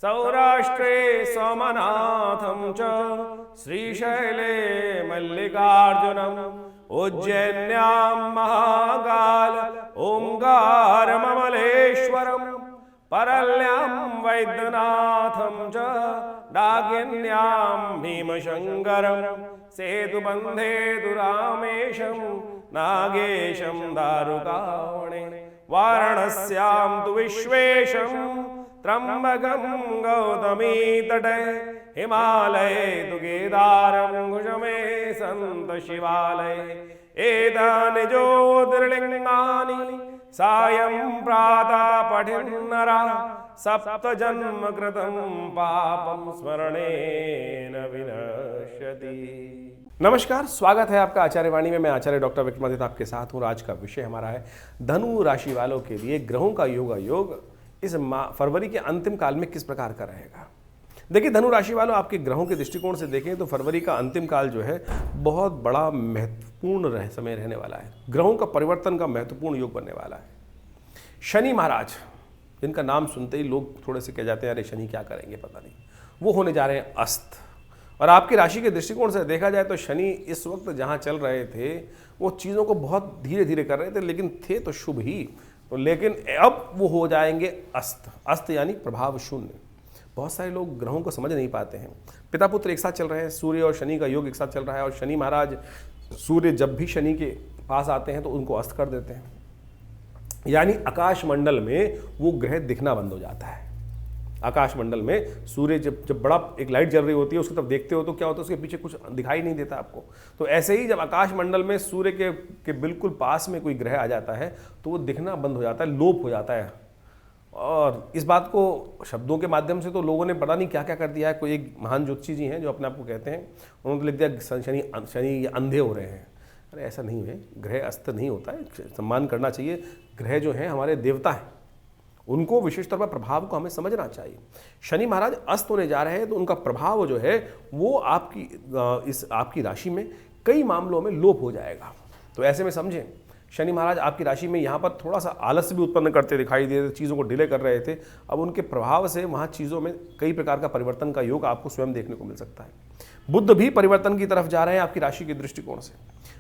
सौराष्ट्रे सोमनाथं च श्रीशैले मल्लिकार्जुनम् उज्जैन्यां महाकाल ओंकारममलेश्वरम् परल्यां वैद्यनाथं च डाकिन्यां भीमशङ्करं सेतुबन्धे दुरामेशं नागेशं दारुकावणे वाराणस्यां तु विश्वेशं त्र्यम्बकं गौतमी तटे हिमालये तु केदारं कुशमे सन्त शिवालये एतानि ज्योतिर्लिङ्गानि सायं प्रातः पठन्नरा सप्तजन्म कृतं पापं स्मरणेन विनश्यति। नमस्कार, स्वागत है आपका आचार्य वाणी में। मैं आचार्य डॉक्टर विक्रमादित्य आपके साथ हूँ। आज का विषय हमारा है धनु राशि वालों के लिए ग्रहों का योग इस फरवरी के अंतिम काल में किस प्रकार का रहेगा। देखिए, धनु राशि वालों, आपके ग्रहों के दृष्टिकोण से देखें तो फरवरी का अंतिम काल जो है बहुत बड़ा महत्वपूर्ण समय रहने वाला है। ग्रहों का परिवर्तन का महत्वपूर्ण योग बनने वाला है। शनि महाराज, जिनका नाम सुनते ही लोग थोड़े से कह जाते हैं अरे शनि क्या करेंगे पता नहीं, वो होने जा रहे हैं अस्त। और आपकी राशि के दृष्टिकोण से देखा जाए तो शनि इस वक्त जहाँ चल रहे थे वो चीज़ों को बहुत धीरे धीरे कर रहे थे, लेकिन थे तो शुभ ही, तो लेकिन अब वो हो जाएंगे अस्त। अस्त यानी प्रभाव शून्य। बहुत सारे लोग ग्रहों को समझ नहीं पाते हैं। पिता पुत्र एक साथ चल रहे हैं, सूर्य और शनि का योग एक साथ चल रहा है, और शनि महाराज, सूर्य जब भी शनि के पास आते हैं तो उनको अस्त कर देते हैं, यानी आकाश मंडल में वो ग्रह दिखना बंद हो जाता है। आकाश मंडल में सूर्य जब बड़ा एक लाइट जल रही होती है उसकी तरफ देखते हो तो क्या होता है, उसके पीछे कुछ दिखाई नहीं देता आपको। तो ऐसे ही जब आकाश मंडल में सूर्य के बिल्कुल पास में कोई ग्रह आ जाता है तो वो दिखना बंद हो जाता है, लोप हो जाता है। और इस बात को शब्दों के माध्यम से तो लोगों ने पता नहीं क्या क्या कर दिया है। कोई एक महान ज्योतिषी जी हैं जो अपने आप को कहते हैं, उन्होंने तो लिख दिया शनि अंधे हो रहे हैं। अरे ऐसा नहीं है, ग्रह अस्त नहीं होता है, सम्मान करना चाहिए। ग्रह जो हैं हमारे देवता हैं, उनको विशेष तौर पर प्रभाव को हमें समझना चाहिए। शनि महाराज अस्त होने जा रहे हैं तो उनका प्रभाव जो है वो आपकी राशि में कई मामलों में लोप हो जाएगा। तो ऐसे में समझें, शनि महाराज आपकी राशि में यहाँ पर थोड़ा सा आलस्य भी उत्पन्न करते दिखाई दे रहे थे, चीज़ों को डिले कर रहे थे। अब उनके प्रभाव से वहाँ चीज़ों में कई प्रकार का परिवर्तन का योग आपको स्वयं देखने को मिल सकता है। बुध भी परिवर्तन की तरफ जा रहे हैं आपकी राशि के दृष्टिकोण से।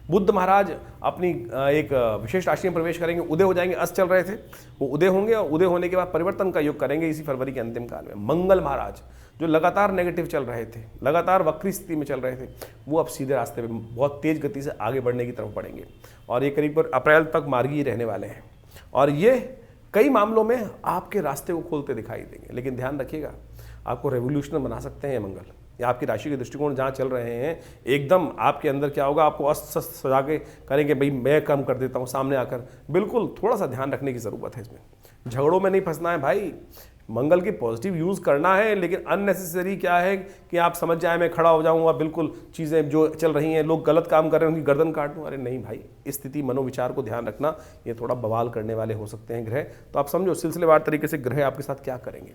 बुध महाराज अपनी एक विशेष राशि में प्रवेश करेंगे, उदय हो जाएंगे। अस्त चल रहे थे, वो उदय होंगे और उदय होने के बाद परिवर्तन का योग करेंगे इसी फरवरी के अंतिम काल में। मंगल महाराज जो लगातार नेगेटिव चल रहे थे, लगातार वक्री स्थिति में चल रहे थे, वो अब सीधे रास्ते पे बहुत तेज गति से आगे बढ़ने की तरफ बढ़ेंगे और ये करीब अप्रैल तक मार्गी रहने वाले हैं। और ये कई मामलों में आपके रास्ते को खोलते दिखाई देंगे। लेकिन ध्यान रखिएगा, आपको रेवोल्यूशनर बना सकते हैं मंगल। या आपकी राशि के दृष्टिकोण जहाँ चल रहे हैं, एकदम आपके अंदर क्या होगा, आपको अस्त सजा के करेंगे भाई मैं कम कर देता हूँ सामने आकर। बिल्कुल थोड़ा सा ध्यान रखने की ज़रूरत है। इसमें झगड़ों में नहीं फंसना है भाई, मंगल की पॉजिटिव यूज़ करना है। लेकिन अननेसेसरी क्या है कि आप समझ जाए मैं खड़ा हो जाऊंगा, बिल्कुल चीज़ें जो चल रही हैं, लोग गलत काम कर रहे हैं उनकी गर्दन काट दूँ। अरे नहीं भाई, स्थिति मनोविचार को ध्यान रखना, ये थोड़ा बवाल करने वाले हो सकते हैं ग्रह। तो आप समझो सिलसिलेवार तरीके से ग्रह आपके साथ क्या करेंगे।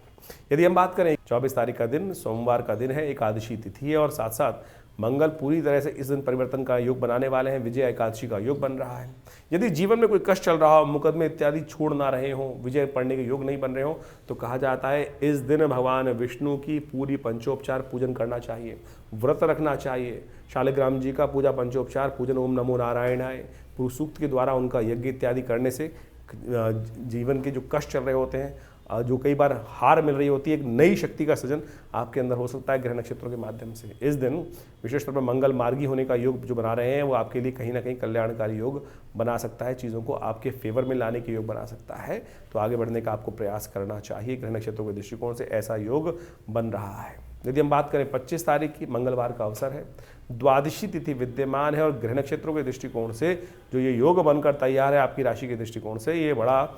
यदि हम बात करें 24 तारीख का दिन सोमवार का दिन है, एकादशी तिथि है, और साथ साथ मंगल पूरी तरह से इस दिन परिवर्तन का योग बनाने वाले हैं। विजय एकादशी का योग बन रहा है। यदि जीवन में कोई कष्ट चल रहा हो, मुकदमे इत्यादि छोड़ ना रहे हों, विजय पढ़ने के योग नहीं बन रहे हों, तो कहा जाता है इस दिन भगवान विष्णु की पूरी पंचोपचार पूजन करना चाहिए, व्रत रखना चाहिए। शालिग्राम जी का पूजा पंचोपचार पूजन, ओम नमो नारायणाय पुरुष सूक्त के द्वारा उनका यज्ञ इत्यादि करने से जीवन के जो कष्ट चल रहे होते हैं, जो कई बार हार मिल रही होती है, एक नई शक्ति का सृजन आपके अंदर हो सकता है ग्रह नक्षत्रों के माध्यम से। इस दिन विशेष तौर पर मंगल मार्गी होने का योग जो बना रहे हैं वो आपके लिए कहीं ना कहीं कल्याणकारी योग बना सकता है, चीज़ों को आपके फेवर में लाने के योग बना सकता है। तो आगे बढ़ने का आपको प्रयास करना चाहिए। ग्रह नक्षत्रों के दृष्टिकोण से ऐसा योग बन रहा है। यदि हम बात करें 25 तारीख की, मंगलवार का अवसर है, द्वादशी तिथि विद्यमान है, और ग्रह नक्षत्रों के दृष्टिकोण से जो ये योग बनकर तैयार है आपकी राशि के दृष्टिकोण से, ये बड़ा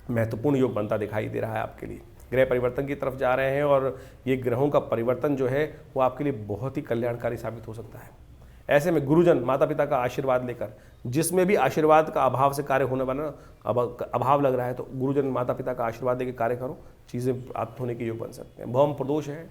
महत्वपूर्ण योग बनता दिखाई दे रहा है आपके लिए। ग्रह परिवर्तन की तरफ जा रहे हैं और ये ग्रहों का परिवर्तन जो है वो आपके लिए बहुत ही कल्याणकारी साबित हो सकता है। ऐसे में गुरुजन माता पिता का आशीर्वाद लेकर, जिसमें भी आशीर्वाद का अभाव से कार्य होने वाला अभाव लग रहा है, तो गुरुजन माता पिता का आशीर्वाद लेकर कार्य करो, चीज़ें प्राप्त होने के योग बन सकते हैं। भौम प्रदोष है,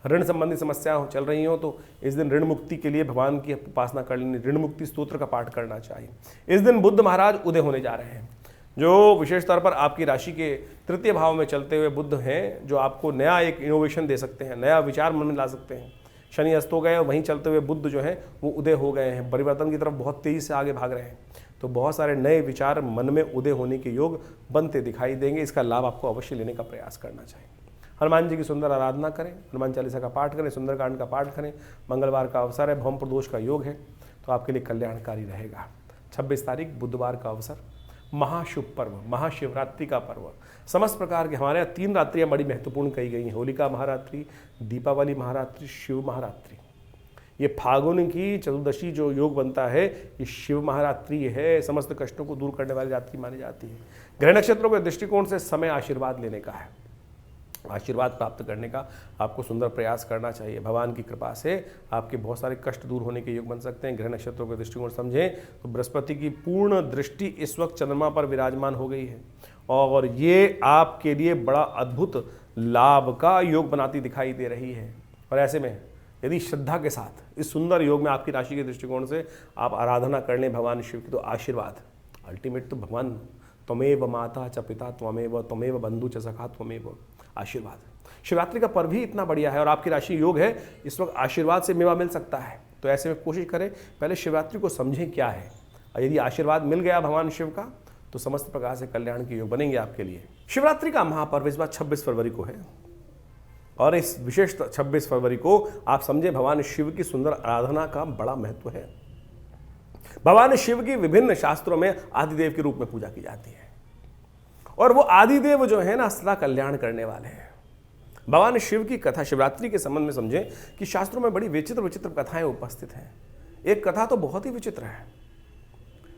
ऋण संबंधी समस्या चल रही हो तो इस दिन ऋण मुक्ति के लिए भगवान की उपासना कर लेनी, ऋण मुक्ति स्तोत्र का पाठ करना चाहिए। इस दिन बुध महाराज उदय होने जा रहे हैं। जो विशेष तौर पर आपकी राशि के तृतीय भाव में चलते हुए बुध हैं, जो आपको नया एक इनोवेशन दे सकते हैं, नया विचार मन में ला सकते हैं। शनि अस्त हो गए और वहीं चलते हुए बुध जो है वो उदय हो गए हैं, परिवर्तन की तरफ बहुत तेजी से आगे भाग रहे हैं। तो बहुत सारे नए विचार मन में उदय होने के योग बनते दिखाई देंगे। इसका लाभ आपको अवश्य लेने का प्रयास करना चाहिए। हनुमान जी की सुंदर आराधना करें, हनुमान चालीसा का पाठ करें, सुंदरकांड का पाठ करें। मंगलवार का अवसर है, भौम प्रदोष का योग है, तो आपके लिए कल्याणकारी रहेगा। 26 तारीख बुधवार का अवसर, महाशुभ पर्व, महाशिवरात्रि का पर्व। समस्त प्रकार के हमारे यहाँ 3 रात्रियाँ बड़ी महत्वपूर्ण कही गई हैं, होलिका महारात्रि, दीपावली महारात्रि, शिव महारात्रि। ये फागुन की चतुर्दशी जो योग बनता है, ये शिव महारात्रि है, समस्त कष्टों को दूर करने वाली रात्रि मानी जाती है। ग्रह नक्षत्रों के दृष्टिकोण से समय आशीर्वाद लेने का है, आशीर्वाद प्राप्त करने का आपको सुंदर प्रयास करना चाहिए। भगवान की कृपा से आपके बहुत सारे कष्ट दूर होने के योग बन सकते हैं। ग्रह नक्षत्रों के दृष्टिकोण समझें तो बृहस्पति की पूर्ण दृष्टि इस वक्त चंद्रमा पर विराजमान हो गई है और ये आपके लिए बड़ा अद्भुत लाभ का योग बनाती दिखाई दे रही है। और ऐसे में यदि श्रद्धा के साथ इस सुंदर योग में आपकी राशि के दृष्टिकोण से आप आराधना कर लें भगवान शिव की, तो आशीर्वाद अल्टीमेट तो भगवान त्वमेव माता च पिता त्वमेव बंधु च सखा त्वमेव, आशीर्वाद। शिवरात्रि का पर्व भी इतना बढ़िया है और आपकी राशि योग है, इस वक्त आशीर्वाद से मेवा मिल सकता है। तो ऐसे में कोशिश करें पहले शिवरात्रि को समझें क्या है, और यदि आशीर्वाद मिल गया भगवान शिव का तो समस्त प्रकार से कल्याण के योग बनेंगे आपके लिए। शिवरात्रि का महापर्व इस बार 26 फरवरी को है और इस विशेष 26 फरवरी को आप समझें भगवान शिव की सुंदर आराधना का बड़ा महत्व है। भगवान शिव की विभिन्न शास्त्रों में आदिदेव के रूप में पूजा की जाती है और वो आदिदेव जो है ना सदा कल्याण करने वाले हैं। भगवान शिव की कथा शिवरात्रि के संबंध में समझें कि शास्त्रों में बड़ी विचित्र विचित्र कथाएं उपस्थित हैं। एक कथा तो बहुत ही विचित्र है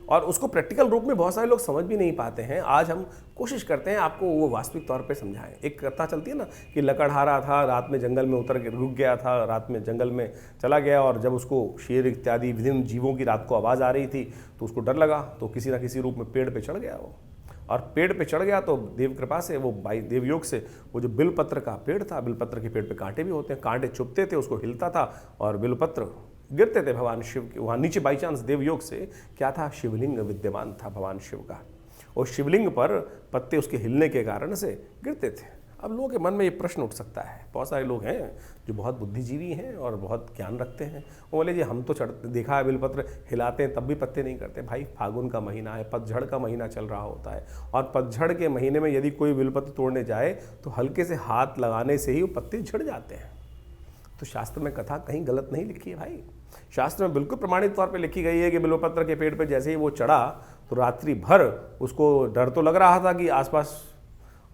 और उसको प्रैक्टिकल रूप में बहुत सारे लोग समझ भी नहीं पाते हैं। आज हम कोशिश करते हैं आपको वो वास्तविक तौर पे समझाएं। एक कथा चलती है ना कि लकड़हारा था, रात में जंगल में उतर के रुक गया था, रात में जंगल में चला गया और जब उसको शेर इत्यादि विभिन्न जीवों की रात को आवाज़ आ रही थी तो उसको डर लगा, तो किसी ना किसी रूप में पेड़ पर चढ़ गया वो, और पेड़ पे चढ़ गया तो देव कृपा से वो देवयोग से वो जो बिलपत्र का पेड़ था, बिलपत्र के पेड़ पे कांटे भी होते हैं, कांटे चुभते थे, उसको हिलता था और बिलपत्र गिरते थे भगवान शिव के वहाँ नीचे। बाई चांस देवयोग से क्या था, शिवलिंग विद्यमान था भगवान शिव का, और शिवलिंग पर पत्ते उसके हिलने के कारण से गिरते थे। अब लोगों के मन में ये प्रश्न उठ सकता है, बहुत सारे लोग हैं जो बहुत बुद्धिजीवी हैं और बहुत ज्ञान रखते हैं, वो बोले जी हम तो चढ़ते देखा है बिलपत्र हिलाते हैं तब भी पत्ते नहीं करते। भाई फागुन का महीना है, पतझड़ का महीना चल रहा होता है और पतझड़ के महीने में यदि कोई बिलपत्र तोड़ने जाए तो हल्के से हाथ लगाने से ही वो पत्ते झड़ जाते हैं। तो शास्त्र में कथा कहीं गलत नहीं लिखी है भाई, शास्त्र में बिल्कुल प्रमाणित तौर पे लिखी गई है कि बिल्वपत्र के पेड़ पे जैसे ही वो चढ़ा तो रात्रि भर उसको डर तो लग रहा था कि आसपास,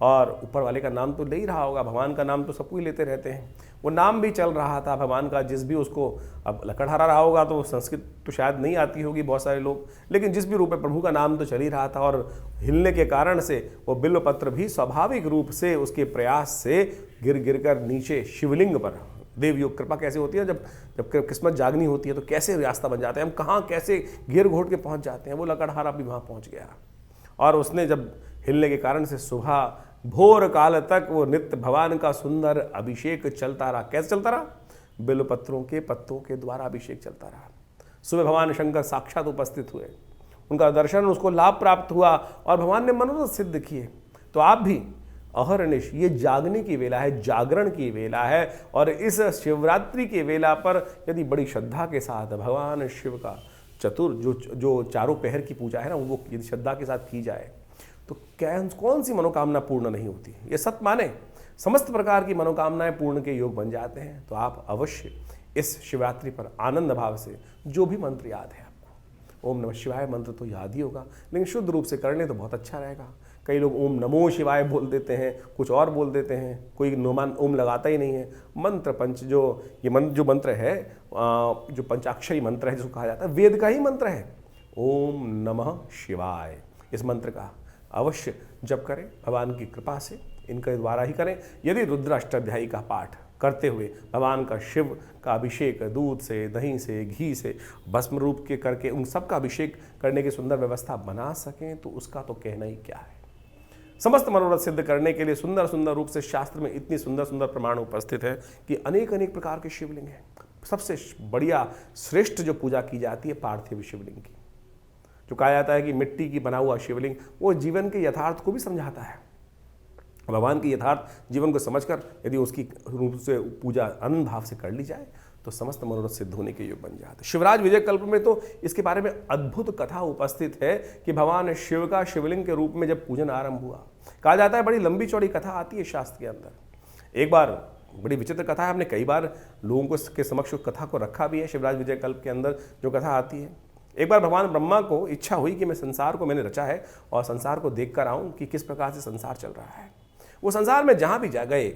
और ऊपर वाले का नाम तो ले ही रहा होगा, भगवान का नाम तो सब कोई लेते रहते हैं, वो नाम भी चल रहा था भगवान का। जिस भी उसको अब लकड़हारा रहा होगा तो संस्कृत तो शायद नहीं आती होगी बहुत सारे लोग, लेकिन जिस भी रूप में प्रभु का नाम तो चल ही रहा था और हिलने के कारण से वो बिल्वपत्र भी स्वाभाविक रूप से उसके प्रयास से गिर गिर कर नीचे शिवलिंग पर। देवयोग कृपा कैसे होती है, जब किस्मत जागनी होती है तो कैसे रास्ता बन जाते हैं, हम कहाँ कैसे घेर घोट के पहुँच जाते हैं। वो लकड़हारा भी वहाँ पहुँच गया और उसने जब हिलने के कारण से सुबह भोर काल तक वो नित्य भगवान का सुंदर अभिषेक चलता रहा। कैसे चलता रहा, बिल्वपत्रों के पत्तों के द्वारा अभिषेक चलता रहा। सुबह भगवान शंकर साक्षात उपस्थित हुए, उनका दर्शन, उसको लाभ प्राप्त हुआ और भगवान ने मनोरथ सिद्ध किए। तो आप भी अहरनिश, ये जागने की वेला है, जागरण की वेला है और इस शिवरात्रि की वेला पर यदि बड़ी श्रद्धा के साथ भगवान शिव का जो चारों पहर की पूजा है ना, वो यदि श्रद्धा के साथ की जाए तो कौन सी मनोकामना पूर्ण नहीं होती। ये सत्य माने, समस्त प्रकार की मनोकामनाएं पूर्ण के योग बन जाते हैं। तो आप अवश्य इस शिवरात्रि पर आनंद भाव से जो भी मंत्र याद है आपको, ओम नमः शिवाय मंत्र तो याद ही होगा, लेकिन शुद्ध रूप से कर लें तो बहुत अच्छा रहेगा। कई लोग ओम नमो शिवाय बोल देते हैं, कुछ और बोल देते हैं, कोई ओम लगाता ही नहीं है। मंत्र पंच जो मंत्र है, जो पंचाक्षरी मंत्र है जिसको कहा जाता है, वेद का ही मंत्र है, ओम नमः शिवाय। इस मंत्र का अवश्य जप करें, भगवान की कृपा से इनके द्वारा ही करें। यदि रुद्राष्टाध्यायी का पाठ करते हुए भगवान का शिव का अभिषेक दूध से, दही से, घी से, भस्म रूप के करके उन सब का अभिषेक करने की सुंदर व्यवस्था बना सकें तो उसका तो कहना ही क्या है। समस्त मनोरथ सिद्ध करने के लिए सुंदर सुंदर रूप से शास्त्र में इतनी सुंदर सुंदर प्रमाण उपस्थित है कि अनेक अनेक प्रकार के शिवलिंग हैं। सबसे बढ़िया श्रेष्ठ जो पूजा की जाती है पार्थिव शिवलिंग की। जो कहा जाता है कि मिट्टी की बना हुआ शिवलिंग, वो जीवन के यथार्थ को भी समझाता है। भगवान के यथार्थ जीवन को समझकर यदि उसकी रूप से पूजा आनंद भाव से कर ली जाए तो समस्त मनोरथ सिद्ध होने के योग बन जाते हैं। शिवराज विजय कल्प में तो इसके बारे में अद्भुत कथा उपस्थित है कि भगवान शिव का शिवलिंग के रूप में जब पूजन आरंभ हुआ, कहा जाता है बड़ी लंबी चौड़ी कथा आती है शास्त्र के अंदर। एक बार बड़ी विचित्र कथा है, हमने कई बार लोगों को के समक्ष कथा को रखा भी है। शिवराज विजय कल्प के अंदर जो कथा आती है, एक बार भगवान ब्रह्मा को इच्छा हुई कि मैं संसार को मैंने रचा है और संसार को देख कर आऊँ कि किस प्रकार से संसार चल रहा है। वो संसार में जहाँ भी जा गए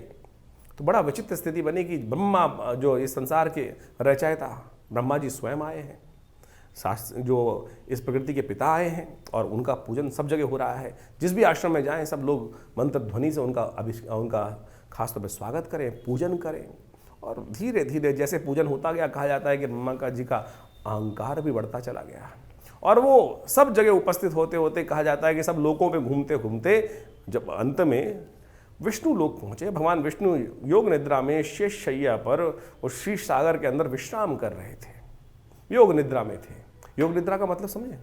तो बड़ा विचित्र स्थिति बनी कि ब्रह्मा जो इस संसार के रचयिता ब्रह्मा जी स्वयं आए हैं, शास्त्र जो इस प्रकृति के पिता आए हैं और उनका पूजन सब जगह हो रहा है। जिस भी आश्रम में जाएं सब लोग मंत्र ध्वनि से उनका खास तौर पर स्वागत करें, पूजन करें। और धीरे धीरे जैसे पूजन होता गया, कहा जाता है कि ब्रह्मा जी का अहंकार भी बढ़ता चला गया और वो सब जगह उपस्थित होते होते कहा जाता है कि सब लोकों पे घूमते घूमते जब अंत में विष्णु लोक पहुँचे, भगवान विष्णु योग निद्रा में शेष शैया पर उस शीश सागर के अंदर विश्राम कर रहे थे, योग निद्रा में थे। योग निद्रा का मतलब समझें,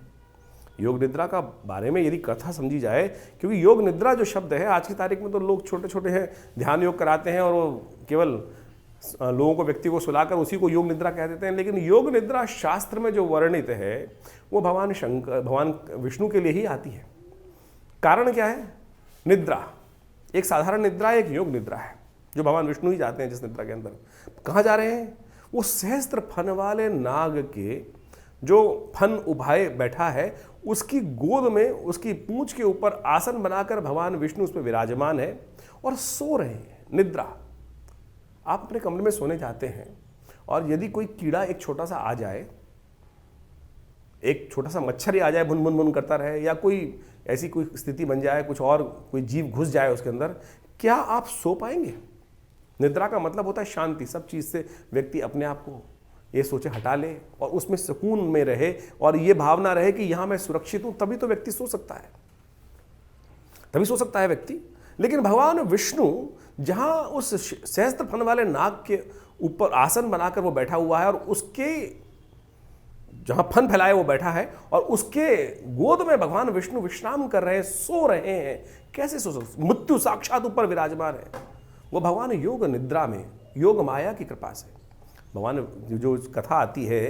योग निद्रा का बारे में यदि कथा समझी जाए, क्योंकि योग निद्रा जो शब्द है आज की तारीख में तो लोग छोटे छोटे हैं ध्यान योग कराते हैं और वो केवल लोगों को व्यक्ति को सुलाकर उसी को योग निद्रा कह देते हैं, लेकिन योग निद्रा शास्त्र में जो वर्णित है वो भगवान विष्णु के लिए ही आती है। कारण क्या है? निद्रा एक साधारण निद्रा है, एक योग निद्रा है जो भगवान विष्णु ही जाते हैं जिस निद्रा के अंदर। कहाँ जा रहे हैं? वो सहस्त्र फन वाले नाग के जो फन उभाए बैठा है उसकी गोद में, उसकी पूंछ के ऊपर आसन बनाकर भगवान विष्णु उस पर विराजमान है और सो रहे हैं। निद्रा, आप अपने कमरे में सोने जाते हैं और यदि कोई कीड़ा एक छोटा सा आ जाए, एक छोटा सा मच्छर ही आ जाए, बुन बुन बुन करता रहे, या कोई ऐसी कोई स्थिति बन जाए, कुछ और कोई जीव घुस जाए उसके अंदर, क्या आप सो पाएंगे? निद्रा का मतलब होता है शांति। सब चीज़ से व्यक्ति अपने आप को ये सोचे हटा ले और उसमें सुकून में रहे और ये भावना रहे कि यहाँ मैं सुरक्षित हूँ, तभी तो व्यक्ति सो सकता है, तभी सो सकता है व्यक्ति। लेकिन भगवान विष्णु जहाँ उस सहस्त्र फन वाले नाग के ऊपर आसन बनाकर वो बैठा हुआ है और उसके जहाँ फन फैलाए वो बैठा है और उसके गोद में भगवान विष्णु विश्राम कर रहे हैं, सो रहे हैं। कैसे सो सकते? मृत्यु साक्षात ऊपर विराजमान है। वो भगवान योग निद्रा में, योग माया की कृपा से भगवान जो कथा आती है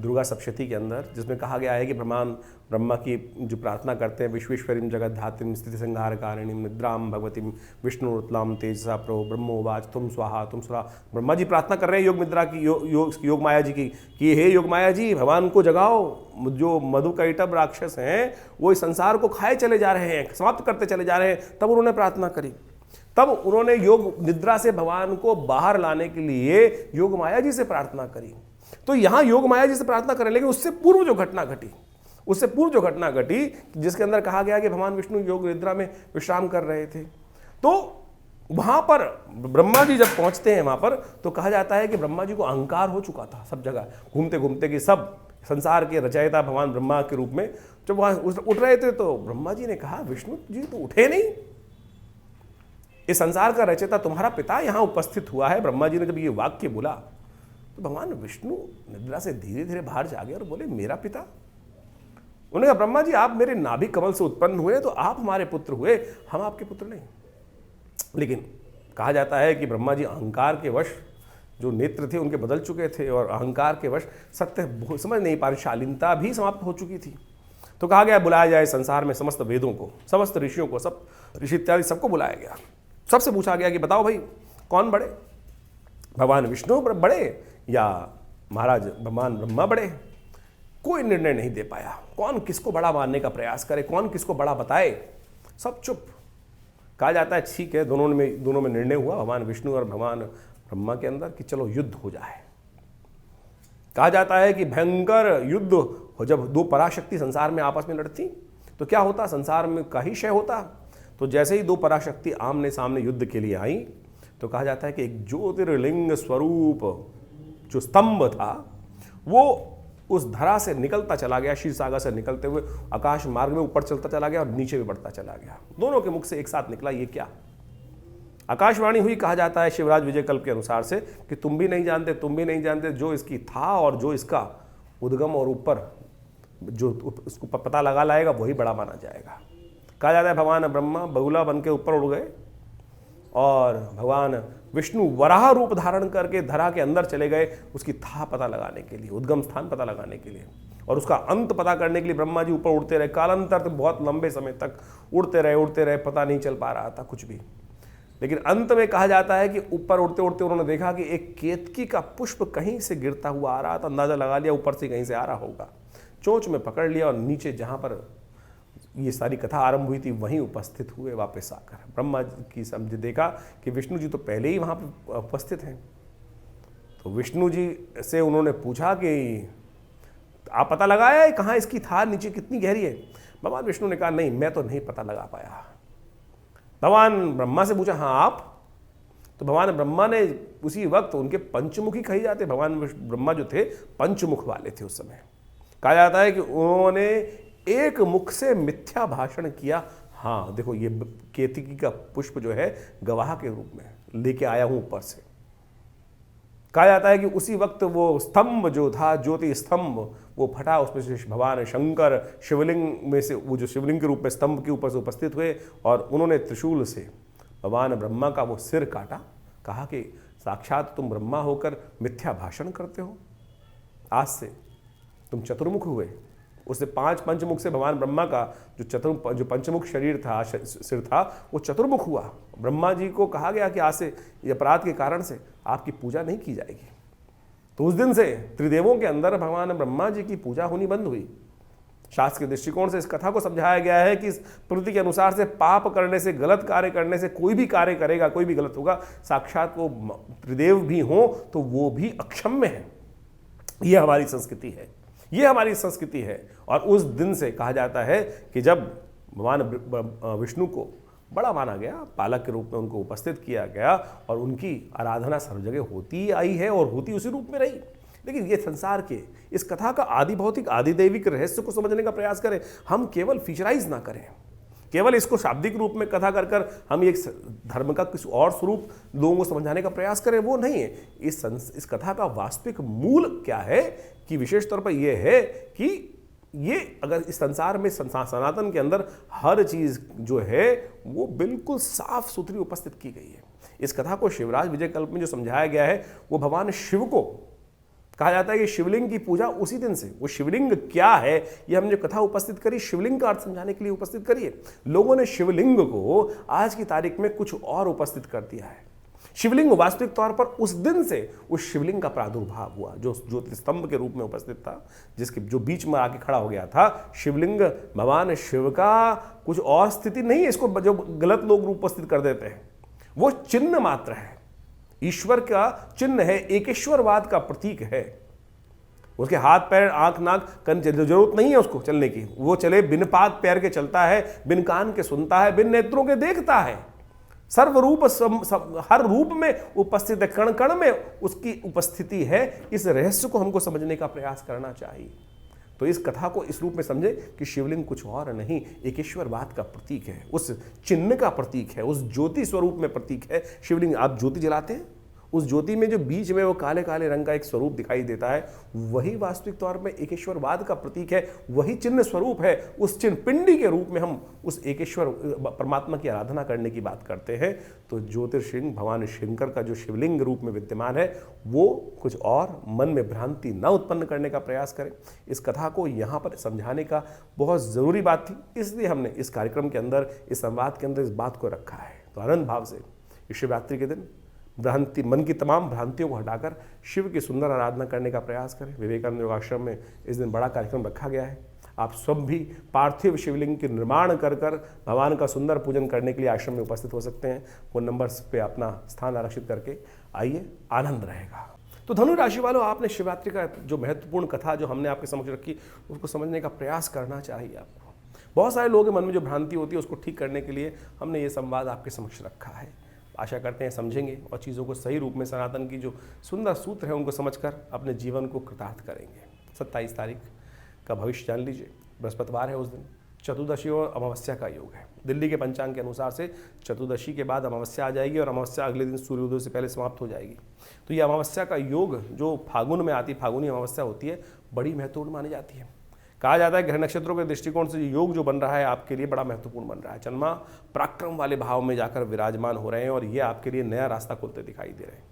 दुर्गा सप्तशती के अंदर, जिसमें कहा गया है कि ब्रह्मा की जो प्रार्थना करते हैं, विश्वेश्वरीं जगद्धात्रीं स्थिति संहार कारिणीं निद्रां भगवतीं विष्णुरुतलां तेजसा प्रभो ब्रह्मोवाच तुम स्वाहा तुम स्वाहा। ब्रह्मा जी प्रार्थना कर रहे हैं योग निद्रा की, योग माया जी की कि हे योग माया जी, भगवान को जगाओ। जो मधुकैटभ राक्षस हैं वो इस संसार को खाए चले जा रहे हैं, समाप्त करते चले जा रहे हैं। तब उन्होंने प्रार्थना करी, तब उन्होंने योग निद्रा से भगवान को बाहर लाने के लिए योग माया जी से प्रार्थना करी। तो यहां योग माया जी से प्रार्थना करें, लेकिन उससे पूर्व जो घटना घटी, जिसके अंदर कहा गया कि भगवान विष्णु योग निद्रा में विश्राम कर रहे थे, तो वहां पर ब्रह्मा जी जब पहुंचते हैं वहां पर, तो कहा जाता है कि ब्रह्मा जी को अहंकार हो चुका था सब जगह घूमते घूमते कि सब संसार के रचयिता भगवान ब्रह्मा के रूप में जब वहां उठ रहे थे, तो ब्रह्मा जी ने कहा विष्णु जी तो उठे नहीं, इस संसार का रचयिता तुम्हारा पिता यहां उपस्थित हुआ है। ब्रह्मा जी ने जब ये वाक्य बोला तो भगवान विष्णु निद्रा से धीरे धीरे बाहर जागे और बोले मेरा पिता? उन्होंने कहा ब्रह्मा जी आप मेरे नाभि कमल से उत्पन्न हुए तो आप हमारे पुत्र हुए, हम आपके पुत्र नहीं। लेकिन कहा जाता है कि ब्रह्मा जी अहंकार के वश, जो नेत्र थे उनके बदल चुके थे और अहंकार के वश सत्य समझ नहीं पा रहे, शालीनता भी समाप्त हो चुकी थी। तो कहा गया बुलाया जाए संसार में समस्त वेदों को, समस्त ऋषियों को, सब ऋषि इत्यादि सबको बुलाया गया। सबसे पूछा गया कि बताओ भाई कौन बड़े, भगवान विष्णु बड़े या महाराज भगवान ब्रह्मा बड़े? कोई निर्णय नहीं दे पाया, कौन किसको बड़ा मानने का प्रयास करे, कौन किसको बड़ा बताए, सब चुप। कहा जाता है ठीक है, दोनों में निर्णय हुआ भगवान विष्णु और भगवान ब्रह्मा के अंदर कि चलो युद्ध हो जाए। कहा जाता है कि भयंकर युद्ध हो, जब दो पराशक्ति संसार में आपस में लड़ती तो क्या होता, संसार में का ही क्षय होता। तो जैसे ही दो पराशक्ति आमने सामने युद्ध के लिए आई, तो कहा जाता है कि एक ज्योतिर्लिंग स्वरूप जो स्तंभ था वो उस धरा से निकलता चला गया, क्षीर सागर से निकलते हुए आकाश मार्ग में ऊपर चलता चला गया और नीचे भी बढ़ता चला गया। दोनों के मुख से एक साथ निकला, ये क्या? आकाशवाणी हुई, कहा जाता है शिवराज विजय कल्प के अनुसार से कि तुम भी नहीं जानते, जो इसकी था और जो इसका उद्गम और ऊपर जो उसको पता लगा लाएगा वही बड़ा माना जाएगा। कहा जाता है भगवान ब्रह्मा बगुला बन के ऊपर उड़ गए और भगवान विष्णु वराह रूप धारण करके धरा के अंदर चले गए उसकी था पता लगाने के लिए, उद्गम स्थान पता लगाने के लिए, और उसका अंत पता करने के लिए ब्रह्मा जी ऊपर उड़ते रहे। कालांतर तक बहुत लंबे समय तक उड़ते रहे, पता नहीं चल पा रहा था कुछ भी। लेकिन अंत में कहा जाता है कि ऊपर उड़ते उड़ते उन्होंने देखा कि एक केतकी का पुष्प कहीं से गिरता हुआ आ रहा था। अंदाजा लगा लिया ऊपर से कहीं से आ रहा होगा, चोंच में पकड़ लिया और नीचे जहां पर ये सारी कथा आरंभ हुई थी वहीं उपस्थित हुए वापस आकर। ब्रह्मा की समझे देखा कि विष्णु जी तो पहले ही वहां पर उपस्थित हैं। तो विष्णु जी से उन्होंने पूछा कि आप पता लगाया है कहाँ इसकी थार नीचे कितनी गहरी है? भगवान विष्णु ने कहा नहीं, मैं तो नहीं पता लगा पाया। भगवान ब्रह्मा से पूछा हाँ आप? तो भगवान ब्रह्मा ने उसी वक्त उनके पंचमुखी कही जाते, भगवान ब्रह्मा जो थे पंचमुख वाले थे उस समय। कहा जाता है कि उन्होंने एक मुख से मिथ्या भाषण किया। हाँ देखो ये केतकी का पुष्प जो है गवाह के रूप में लेके आया हूं ऊपर से। कहा जाता है कि उसी वक्त वो स्तंभ जो था ज्योति स्तंभ वो फटा, उसमें से भगवान शंकर शिवलिंग में से वो जो शिवलिंग के रूप में स्तंभ के ऊपर से उपस्थित हुए और उन्होंने त्रिशूल से भगवान ब्रह्मा का वो सिर काटा। कहा कि साक्षात तुम ब्रह्मा होकर मिथ्या भाषण करते हो, आज से तुम चतुर्मुख हुए। उससे 5 पंचमुख से भगवान ब्रह्मा का जो पंचमुख शरीर था, सिर था, वो चतुर्मुख हुआ। ब्रह्मा जी को कहा गया कि आज से अपराध के कारण से आपकी पूजा नहीं की जाएगी। तो उस दिन से त्रिदेवों के अंदर भगवान ब्रह्मा जी की पूजा होनी बंद हुई। शास्त्र के दृष्टिकोण से इस कथा को समझाया गया है कि इस प्रकृति के अनुसार से पाप करने से, गलत कार्य करने से, कोई भी कार्य करेगा, कोई भी गलत होगा, साक्षात वो त्रिदेव भी हो तो वो भी अक्षम्य है। ये हमारी संस्कृति है, ये हमारी संस्कृति है। और उस दिन से कहा जाता है कि जब भगवान विष्णु को बड़ा माना गया, पालक के रूप में उनको उपस्थित किया गया और उनकी आराधना सर्व जगह होती आई है और होती उसी रूप में रही। लेकिन ये संसार के इस कथा का आदि भौतिक आदि दैविक रहस्य को समझने का प्रयास करें, हम केवल फीचराइज ना करें, केवल इसको शाब्दिक रूप में कथा कर कर हम एक धर्म का किसी और स्वरूप लोगों को समझाने का प्रयास करें, वो नहीं है। इस कथा का वास्तविक मूल क्या है कि विशेष तौर पर यह है कि ये अगर इस संसार में सनातन के अंदर हर चीज जो है वो बिल्कुल साफ सुथरी उपस्थित की गई है। इस कथा को शिवराज विजय कल्प में जो समझाया गया है वो भगवान शिव को कहा जाता है कि शिवलिंग की पूजा उसी दिन से, वो शिवलिंग क्या है ये हमने कथा उपस्थित करी, शिवलिंग का अर्थ समझाने के लिए उपस्थित करी है। लोगों ने शिवलिंग को आज की तारीख में कुछ और उपस्थित कर दिया है। शिवलिंग वास्तविक तौर पर उस दिन से उस शिवलिंग का प्रादुर्भाव हुआ जो ज्योतिस्तंभ के रूप में उपस्थित था, जिसके जो बीच में आके खड़ा हो गया था। शिवलिंग भगवान शिव का कुछ और स्थिति नहीं है, इसको जो गलत लोग उपस्थित कर देते हैं, वो चिन्ह मात्र है, ईश्वर का चिन्ह है, एकेश्वरवाद का प्रतीक है। उसके हाथ पैर आंख नाक कान जरूरत नहीं है उसको चलने की, वो चले बिन पाद पैर के चलता है, बिन कान के सुनता है, बिन नेत्रों के देखता है, सर्वरूप हर रूप में उपस्थित है, कण कण में उसकी उपस्थिति है। इस रहस्य को हमको समझने का प्रयास करना चाहिए। तो इस कथा को इस रूप में समझे कि शिवलिंग कुछ और नहीं, एकेश्वरवाद का प्रतीक है, उस चिन्ह का प्रतीक है, उस ज्योति स्वरूप में प्रतीक है। शिवलिंग आप ज्योति जलाते हैं, उस ज्योति में जो बीच में वो काले काले रंग का एक स्वरूप दिखाई देता है, वही वास्तविक तौर में एकेश्वरवाद का प्रतीक है, वही चिन्ह स्वरूप है। उस चिन्ह पिंडी के रूप में हम उस एकेश्वर परमात्मा की आराधना करने की बात करते हैं। तो ज्योतिर्शिंग भगवान शंकर का जो शिवलिंग रूप में विद्यमान है वो कुछ और मन में भ्रांति न उत्पन्न करने का प्रयास करें। इस कथा को यहाँ पर समझाने का बहुत ज़रूरी बात थी, इसलिए हमने इस कार्यक्रम के अंदर, इस संवाद के अंदर इस बात को रखा है। तो आनंद भाव से इस शिवरात्रि के दिन भ्रांति, मन की तमाम भ्रांतियों को हटाकर शिव की सुंदर आराधना करने का प्रयास करें। विवेकानंद योगाश्रम में इस दिन बड़ा कार्यक्रम रखा गया है। आप सब भी पार्थिव शिवलिंग के निर्माण कर भगवान का सुंदर पूजन करने के लिए आश्रम में उपस्थित हो सकते हैं। फोन नंबर्स पे अपना स्थान आरक्षित करके आइए, आनंद रहेगा। तो धनु राशि वालों, आपने शिवरात्रि का जो महत्वपूर्ण कथा जो हमने आपके समक्ष रखी उसको समझने का प्रयास करना चाहिए आपको। बहुत सारे लोगों के मन में जो भ्रांति होती है उसको ठीक करने के लिए हमने ये संवाद आपके समक्ष रखा है। आशा करते हैं समझेंगे और चीज़ों को सही रूप में सनातन की जो सुंदर सूत्र है उनको समझकर अपने जीवन को कृतार्थ करेंगे। 27 तारीख का भविष्य जान लीजिए, बृहस्पतिवार है, उस दिन चतुर्दशी और अमावस्या का योग है। दिल्ली के पंचांग के अनुसार से चतुर्दशी के बाद अमावस्या आ जाएगी और अमावस्या अगले दिन सूर्योदय से पहले समाप्त हो जाएगी। तो ये अमावस्या का योग जो फागुन में आती, फागुनी अमावस्या होती है, बड़ी महत्वपूर्ण मानी जाती है। कहा जाता है ग्रह नक्षत्रों के दृष्टिकोण से योग जो बन रहा है आपके लिए बड़ा महत्वपूर्ण बन रहा है। चंद्रमा पराक्रम वाले भाव में जाकर विराजमान हो रहे हैं और ये आपके लिए नया रास्ता खोलते दिखाई दे रहे हैं।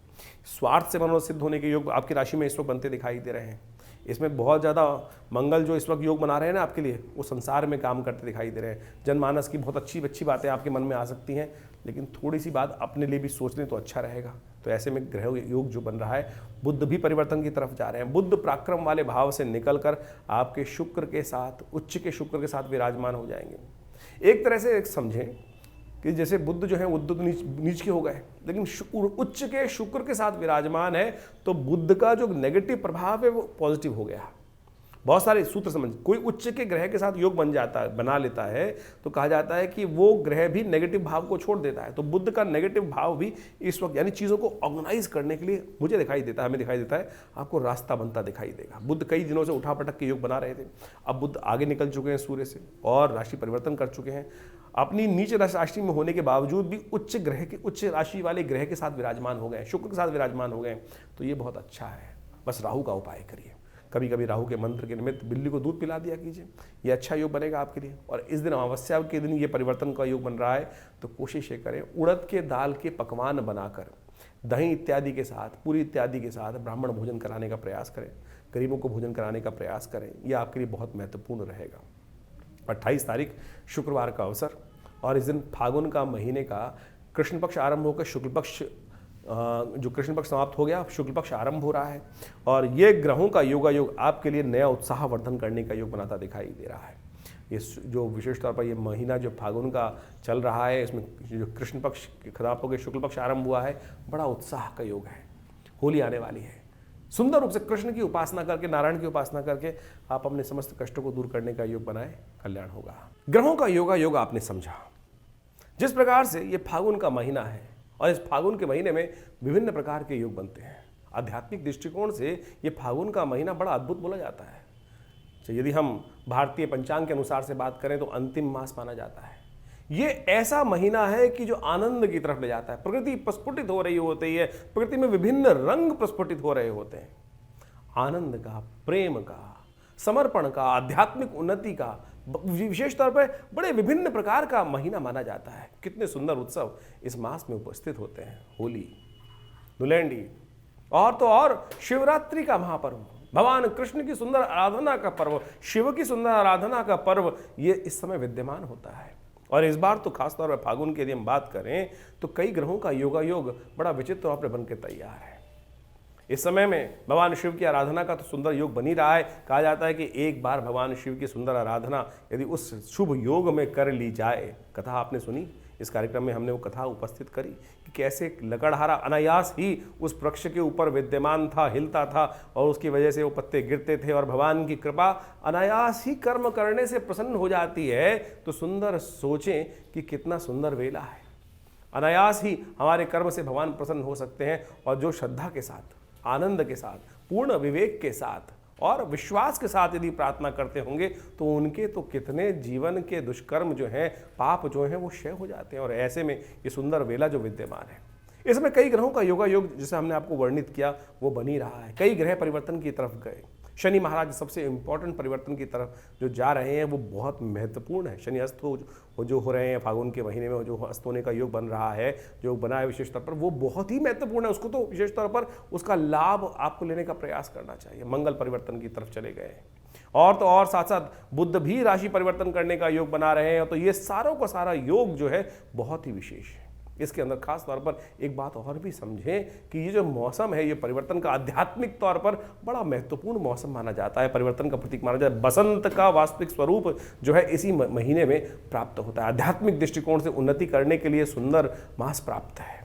स्वार्थ से मनोरथ सिद्ध होने के योग आपकी राशि में इस वक्त बनते दिखाई दे रहे हैं। इसमें बहुत ज़्यादा मंगल जो इस वक्त योग बना रहे हैं ना आपके लिए, वो संसार में काम करते दिखाई दे रहे हैं। जनमानस की बहुत अच्छी अच्छी बातें आपके मन में आ सकती हैं, लेकिन थोड़ी सी बात अपने लिए भी सोच लें तो अच्छा रहेगा। तो ऐसे में ग्रह योग जो बन रहा है, बुध भी परिवर्तन की तरफ जा रहे हैं। बुध पराक्रम वाले भाव से निकलकर आपके शुक्र के साथ, उच्च के शुक्र के साथ विराजमान हो जाएंगे। एक तरह से एक समझें कि जैसे बुध जो है बुध तो नीच के हो गए, लेकिन उच्च के शुक्र के साथ विराजमान है, तो बुध का जो नेगेटिव प्रभाव है वो पॉजिटिव हो गया। बहुत सारे सूत्र समझ, कोई उच्च के ग्रह के साथ योग बना लेता है तो कहा जाता है कि वो ग्रह भी नेगेटिव भाव को छोड़ देता है। तो बुध का नेगेटिव भाव भी इस वक्त, यानी चीज़ों को ऑर्गेनाइज करने के लिए मुझे दिखाई देता है, हमें दिखाई देता है, आपको रास्ता बनता दिखाई देगा। बुध कई दिनों से उठा पटक के योग बना रहे थे, अब बुध आगे निकल चुके हैं सूर्य से और राशि परिवर्तन कर चुके हैं। अपनी नीच राशि में होने के बावजूद भी उच्च राशि वाले ग्रह के साथ विराजमान हो गए, शुक्र के साथ विराजमान हो गए, तो ये बहुत अच्छा है। बस राहु का उपाय करिए, कभी कभी राहु के मंत्र के निमित्त बिल्ली को दूध पिला दिया कीजिए, ये अच्छा योग बनेगा आपके लिए। और इस दिन अमावस्या के दिन ये परिवर्तन का योग बन रहा है, तो कोशिश ये करें उड़द के दाल के पकवान बनाकर दही इत्यादि के साथ, पूरी इत्यादि के साथ ब्राह्मण भोजन कराने का प्रयास करें, गरीबों को भोजन कराने का प्रयास करें, यह आपके लिए बहुत महत्वपूर्ण रहेगा। 28 तारीख शुक्रवार का अवसर, और इस दिन फागुन का महीने का कृष्ण पक्ष आरंभ होकर शुक्ल पक्ष, जो कृष्ण पक्ष समाप्त हो गया, शुक्ल पक्ष आरंभ हो रहा है। और ये ग्रहों का योगा योग आपके लिए नया उत्साह वर्धन करने का योग बनाता दिखाई दे रहा है। ये जो विशेष तौर पर ये महीना जो फागुन का चल रहा है, इसमें जो कृष्ण पक्ष खराब होकर शुक्ल पक्ष आरंभ हुआ है, बड़ा उत्साह का योग है। होली आने वाली है, सुंदर रूप से कृष्ण की उपासना करके, नारायण की उपासना करके आप अपने समस्त कष्टों को दूर करने का योग बनाए, कल्याण होगा। ग्रहों का योगा योग आपने समझा। जिस प्रकार से ये फागुन का महीना है और इस फागुन के महीने में विभिन्न प्रकार के योग बनते हैं, आध्यात्मिक दृष्टिकोण से ये फागुन का महीना बड़ा अद्भुत बोला जाता है। तो यदि हम भारतीय पंचांग के अनुसार से बात करें तो अंतिम मास माना जाता है। ये ऐसा महीना है कि जो आनंद की तरफ ले जाता है। प्रकृति प्रस्फुटित हो रही होती है, प्रकृति में विभिन्न रंग प्रस्फुटित हो रहे होते हैं। आनंद का, प्रेम का, समर्पण का, आध्यात्मिक उन्नति का, विशेष तौर पर बड़े विभिन्न प्रकार का महीना माना जाता है। कितने सुंदर उत्सव इस मास में उपस्थित होते हैं। होली, धुलेंडी और तो और शिवरात्रि का महापर्व, भगवान कृष्ण की सुंदर आराधना का पर्व, शिव की सुंदर आराधना का पर्व, ये इस समय विद्यमान होता है। और इस बार तो खासतौर पर फागुन की यदि हम बात करें तो कई ग्रहों का योगा योग बड़ा विचित्र तौर पर बन के तैयार है। इस समय में भगवान शिव की आराधना का तो सुंदर योग बन ही रहा है। कहा जाता है कि एक बार भगवान शिव की सुंदर आराधना यदि उस शुभ योग में कर ली जाए, कथा आपने सुनी, इस कार्यक्रम में हमने वो कथा उपस्थित करी कि कैसे लकड़हारा अनायास ही उस वृक्ष के ऊपर विद्यमान था, हिलता था और उसकी वजह से वो पत्ते गिरते थे और भगवान की कृपा अनायास ही कर्म करने से प्रसन्न हो जाती है। तो सुंदर सोचें कि कितना सुंदर वेला है। अनायास ही हमारे कर्म से भगवान प्रसन्न हो सकते हैं, और जो श्रद्धा के साथ, आनंद के साथ, पूर्ण विवेक के साथ और विश्वास के साथ यदि प्रार्थना करते होंगे तो उनके तो कितने जीवन के दुष्कर्म जो हैं, पाप जो हैं, वो क्षय हो जाते हैं। और ऐसे में ये सुंदर वेला जो विद्यमान है, इसमें कई ग्रहों का योगा योग जैसे हमने आपको वर्णित किया वो बन ही रहा है। कई ग्रह परिवर्तन की तरफ गए। शनि महाराज सबसे इंपॉर्टेंट परिवर्तन की तरफ जो जा रहे हैं वो बहुत महत्वपूर्ण है। शनि अस्त जो हो रहे हैं फागुन के महीने में, जो अस्त होने का योग बन रहा है, जो बना है विशेष तौर पर, वो बहुत ही महत्वपूर्ण है। उसको तो विशेष तौर पर उसका लाभ आपको लेने का प्रयास करना चाहिए। मंगल परिवर्तन की तरफ चले गए और तो और साथ साथ बुध भी राशि परिवर्तन करने का योग बना रहे हैं। तो ये सारों का सारा योग जो है बहुत ही विशेष है। इसके अंदर खास तौर पर एक बात और भी समझें कि ये जो मौसम है, ये परिवर्तन का आध्यात्मिक तौर पर बड़ा महत्वपूर्ण मौसम माना जाता है, परिवर्तन का प्रतीक माना जाता है। बसंत का वास्तविक स्वरूप जो है इसी महीने में प्राप्त होता है। आध्यात्मिक दृष्टिकोण से उन्नति करने के लिए सुंदर मास प्राप्त है।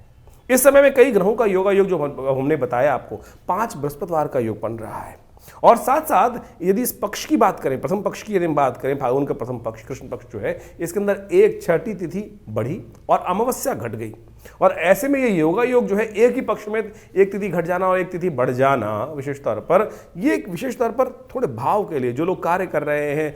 इस समय में कई ग्रहों का योगा योग जो हमने बताया आपको, 5 बृहस्पतिवार का योग बन रहा है। और साथ साथ यदि इस पक्ष की बात करें, प्रथम पक्ष की यदि हम बात करें, फागुन का प्रथम पक्ष कृष्ण पक्ष जो है, इसके अंदर एक छठी तिथि बढ़ी और अमावस्या घट गई। और ऐसे में ये योगा योग जो है, एक ही पक्ष में एक तिथि घट जाना और एक तिथि बढ़ जाना, विशेष तौर पर ये एक विशेष तौर पर थोड़े भाव के लिए, जो लोग कार्य कर रहे हैं,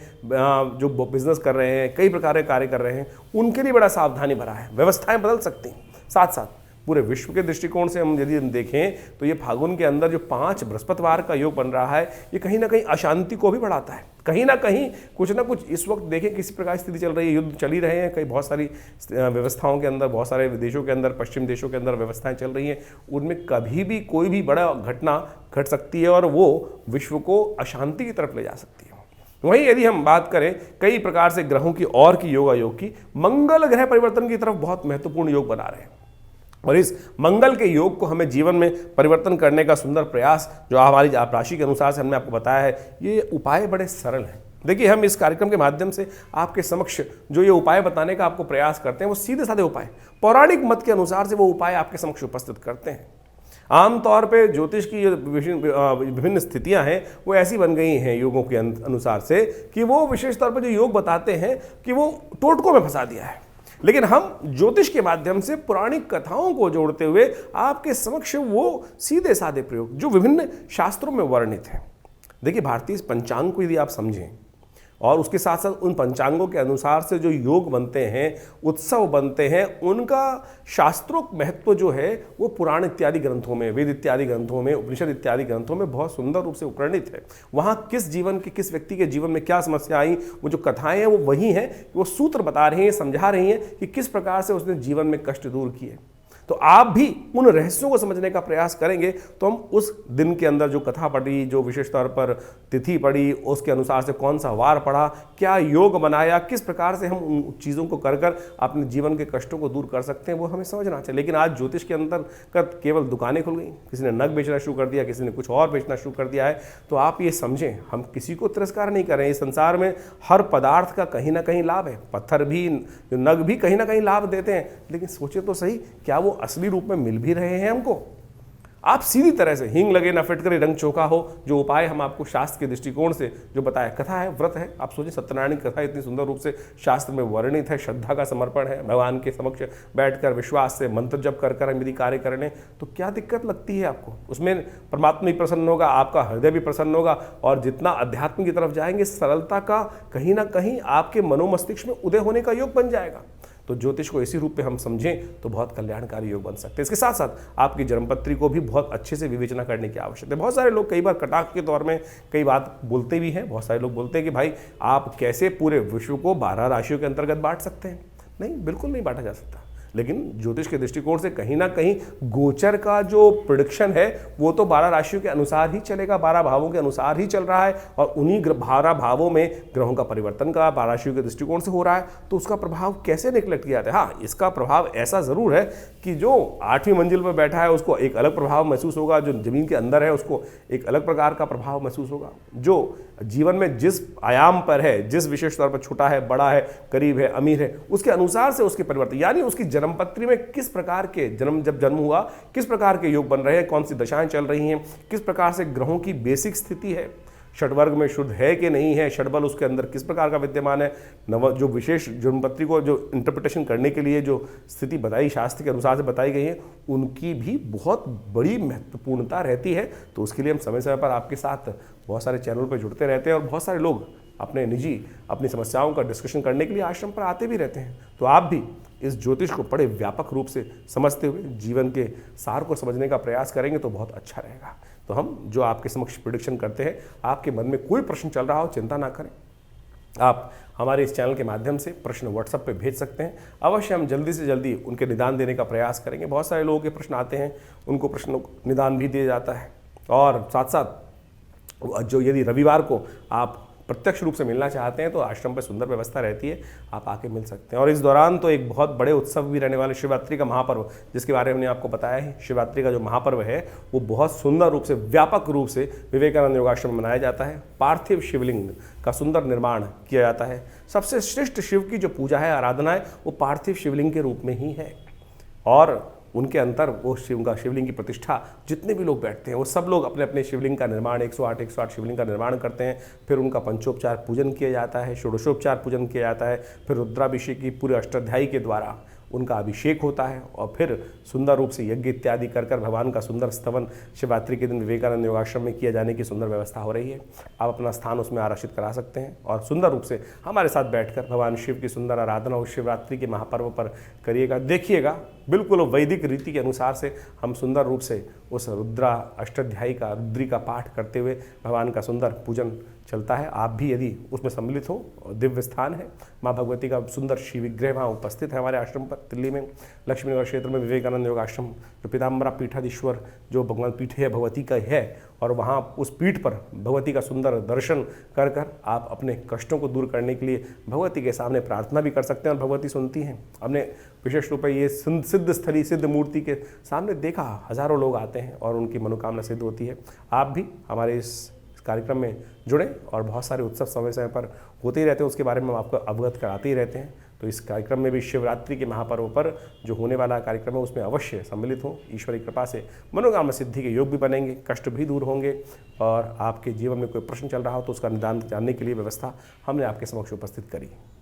जो बिजनेस कर रहे हैं, कई प्रकार के कार्य कर रहे हैं, उनके लिए बड़ा सावधानी भरा है। व्यवस्थाएं बदल सकती हैं। साथ साथ पूरे विश्व के दृष्टिकोण से हम यदि देखें तो ये फागुन के अंदर जो 5 बृहस्पतिवार का योग बन रहा है, ये कहीं ना कहीं अशांति को भी बढ़ाता है। कहीं ना कहीं कुछ ना कुछ इस वक्त देखें किसी प्रकार की स्थिति चल रही है, युद्ध चल ही रहे हैं, कई बहुत सारी व्यवस्थाओं के अंदर, बहुत सारे देशों के अंदर, पश्चिम देशों के अंदर व्यवस्थाएं चल रही हैं, उनमें कभी भी कोई भी बड़ा घटना घट सकती है और वो विश्व को अशांति की तरफ ले जा सकती है। वहीं यदि हम बात करें कई प्रकार से ग्रहों की और की योगा योग की, मंगल ग्रह परिवर्तन की तरफ बहुत महत्वपूर्ण योग बना रहे हैं और इस मंगल के योग को हमें जीवन में परिवर्तन करने का सुंदर प्रयास जो हमारी राशि के अनुसार से हमने आपको बताया है, ये उपाय बड़े सरल हैं। देखिए, हम इस कार्यक्रम के माध्यम से आपके समक्ष जो ये उपाय बताने का आपको प्रयास करते हैं, वो सीधे साधे उपाय, पौराणिक मत के अनुसार से वो उपाय आपके समक्ष उपस्थित करते हैं। आमतौर पे ज्योतिष की विभिन्न स्थितियां हैं वो ऐसी बन गई हैं योगों के अनुसार से कि वो विशेष तौर पर जो योग बताते हैं कि वो टोटकों में फंसा दिया है, लेकिन हम ज्योतिष के माध्यम से पौराणिक कथाओं को जोड़ते हुए आपके समक्ष वो सीधे साधे प्रयोग जो विभिन्न शास्त्रों में वर्णित हैं। देखिए, भारतीय पंचांग को यदि आप समझें और उसके साथ साथ उन पंचांगों के अनुसार से जो योग बनते हैं, उत्सव बनते हैं, उनका शास्त्रोक्त महत्व जो है वो पुराण इत्यादि ग्रंथों में, वेद इत्यादि ग्रंथों में, उपनिषद इत्यादि ग्रंथों में बहुत सुंदर रूप से उपवर्णित है। वहाँ किस जीवन के, किस व्यक्ति के जीवन में क्या समस्या आई, वो जो कथाएं हैं वो वही हैं, वो सूत्र बता रही हैं, समझा रही हैं कि किस प्रकार से उसने जीवन में कष्ट दूर किए। तो आप भी उन रहस्यों को समझने का प्रयास करेंगे तो हम उस दिन के अंदर जो कथा पढ़ी, जो विशेष तौर पर तिथि पढ़ी, उसके अनुसार से कौन सा वार पढ़ा, क्या योग बनाया, किस प्रकार से हम उन चीज़ों को कर कर अपने जीवन के कष्टों को दूर कर सकते हैं, वो हमें समझना चाहिए। लेकिन आज ज्योतिष के अंतर्गत केवल दुकानें खुल गई, किसी ने नग बेचना शुरू कर दिया, किसी ने कुछ और बेचना शुरू कर दिया है। तो आप ये समझें, हम किसी को तिरस्कार नहीं कर रहे हैं। इस संसार में हर पदार्थ का कहीं ना कहीं लाभ है, पत्थर भी, नग भी कहीं ना कहीं लाभ देते हैं, लेकिन सोचे तो सही, क्या वो असली रूप में मिल भी रहे हैं हमको? आप सीधी तरह से हींग लगे ना फिटकरे रंग चोखा हो, जो उपाय हम आपको शास्त्र के दृष्टिकोण से जो बताया, कथा है, व्रत है, आप सोचिए सत्यनारायण की कथा इतनी सुंदर रूप से शास्त्र में वर्णित है, श्रद्धा का समर्पण है, भगवान के समक्ष बैठकर विश्वास से मंत्र जप कर कर हम यदि कार्य कर लें तो क्या दिक्कत लगती है आपको? उसमें परमात्मा भी प्रसन्न होगा, आपका हृदय भी प्रसन्न होगा और जितना अध्यात्म की तरफ जाएंगे, सरलता का कहीं ना कहीं आपके मनोमस्तिष्क में उदय होने का योग बन जाएगा। तो ज्योतिष को इसी रूप में हम समझें तो बहुत कल्याणकारी योग बन सकते हैं। इसके साथ साथ आपकी जन्मपत्री को भी बहुत अच्छे से विवेचना करने की आवश्यकता है। बहुत सारे लोग कई बार कटाक्ष के तौर में कई बात बोलते भी हैं। बहुत सारे लोग बोलते हैं कि भाई आप कैसे पूरे विश्व को 12 राशियों के अंतर्गत बांट सकते हैं? नहीं, बिल्कुल नहीं बांटा जा सकता। लेकिन ज्योतिष के दृष्टिकोण से कहीं ना कहीं गोचर का जो प्रेडिक्शन है वो तो 12 राशियों के अनुसार ही चलेगा, 12 भावों के अनुसार ही चल रहा है और उन्हीं 12 भावों में ग्रहों का परिवर्तन का 12 राशियों के दृष्टिकोण से हो रहा है। तो उसका प्रभाव कैसे निकलट किया जाता है? हाँ, इसका प्रभाव ऐसा ज़रूर है कि जो 8वीं मंजिल पर बैठा है उसको एक अलग प्रभाव महसूस होगा, जो ज़मीन के अंदर है उसको एक अलग प्रकार का प्रभाव महसूस होगा, जो जीवन में जिस आयाम पर है, जिस विशेष तौर पर छोटा है, बड़ा है, गरीब है, अमीर है, उसके अनुसार से उसके परिवर्तन, यानी उसकी जन्मपत्री में किस प्रकार के जब जन्म हुआ, किस प्रकार के योग बन रहे हैं, कौन सी दशाएं चल रही हैं, किस प्रकार से ग्रहों की बेसिक स्थिति है, षडवर्ग में शुद्ध है कि नहीं है, षडबल उसके अंदर किस प्रकार का विद्यमान है, नव जो विशेष जन्मपत्री को जो इंटरप्रिटेशन करने के लिए जो स्थिति बताई शास्त्र के अनुसार से बताई गई है, उनकी भी बहुत बड़ी महत्वपूर्णता रहती है। तो उसके लिए हम समय समय पर आपके साथ बहुत सारे चैनल पर जुड़ते रहते हैं और बहुत सारे लोग अपनी समस्याओं का डिस्कशन करने के लिए आश्रम पर आते भी रहते हैं। तो आप भी इस ज्योतिष को बड़े व्यापक रूप से समझते हुए जीवन के सार को समझने का प्रयास करेंगे तो बहुत अच्छा रहेगा। तो हम जो आपके समक्ष प्रेडिक्शन करते हैं, आपके मन में कोई प्रश्न चल रहा हो चिंता ना करें, आप हमारे इस चैनल के माध्यम से प्रश्न व्हाट्सएप पे भेज सकते हैं। अवश्य हम जल्दी से जल्दी उनके निदान देने का प्रयास करेंगे। बहुत सारे लोगों के प्रश्न आते हैं, उनको प्रश्न निदान भी दिया जाता है। और साथ साथ जो यदि रविवार को आप प्रत्यक्ष रूप से मिलना चाहते हैं तो आश्रम पर सुंदर व्यवस्था रहती है, आप आके मिल सकते हैं। और इस दौरान तो एक बहुत बड़े उत्सव भी रहने वाले शिवरात्रि का महापर्व, जिसके बारे में हमने आपको बताया है। शिवरात्रि का जो महापर्व है वो बहुत सुंदर रूप से, व्यापक रूप से विवेकानंद योगाश्रम में मनाया जाता है। पार्थिव शिवलिंग का सुंदर निर्माण किया जाता है। सबसे श्रेष्ठ शिव की जो पूजा है, आराधना है, वो पार्थिव शिवलिंग के रूप में ही है। और उनके अंतर वो शिवलिंग की प्रतिष्ठा, जितने भी लोग बैठते हैं वो सब लोग अपने अपने शिवलिंग का निर्माण 108 शिवलिंग का निर्माण करते हैं। फिर उनका पंचोपचार पूजन किया जाता है, षोडशोपचार पूजन किया जाता है, फिर रुद्राभिषेक की पूरे अष्टाध्यायी के द्वारा उनका अभिषेक होता है और फिर सुंदर रूप से यज्ञ इत्यादि कर भगवान का सुंदर स्तवन शिवरात्रि के दिन विवेकानंद योगाश्रम में किया जाने की सुंदर व्यवस्था हो रही है। आप अपना स्थान उसमें आरक्षित करा सकते हैं और सुंदर रूप से हमारे साथ बैठकर भगवान शिव की सुंदर आराधना उस शिवरात्रि के महापर्व पर करिएगा। देखिएगा बिल्कुल वैदिक रीति के अनुसार से हम सुंदर रूप से उस रुद्रा अष्टाध्यायी का रुद्री का पाठ करते हुए भगवान का सुंदर पूजन चलता है। आप भी यदि उसमें सम्मिलित हो, दिव्य स्थान है, माँ भगवती का सुंदर शिव विग्रह वहाँ उपस्थित है हमारे आश्रम पर दिल्ली में, लक्ष्मीनगर क्षेत्र में विवेकानंद योग आश्रम जो पीताम्बरा पीठाधीश्वर जो भगवान पीठ है भगवती का है, और वहाँ उस पीठ पर भगवती का सुंदर दर्शन कर कर आप अपने कष्टों को दूर करने के लिए भगवती के सामने प्रार्थना भी कर सकते हैं और भगवती सुनती हैं। हमने विशेष रूप से ये सिद्ध स्थली सिद्ध मूर्ति के सामने देखा, हजारों लोग आते हैं और उनकी मनोकामना सिद्ध होती है। आप भी हमारे इस कार्यक्रम में जुड़े और बहुत सारे उत्सव समय समय पर होते ही रहते हैं, उसके बारे में हम आपको अवगत कराते ही रहते हैं। तो इस कार्यक्रम में भी शिवरात्रि के महापर्व पर जो होने वाला कार्यक्रम है उसमें अवश्य सम्मिलित हों। ईश्वरी कृपा से मनोकामना सिद्धि के योग भी बनेंगे, कष्ट भी दूर होंगे, और आपके जीवन में कोई प्रश्न चल रहा हो तो उसका निदान जानने के लिए व्यवस्था हमने आपके समक्ष उपस्थित करी।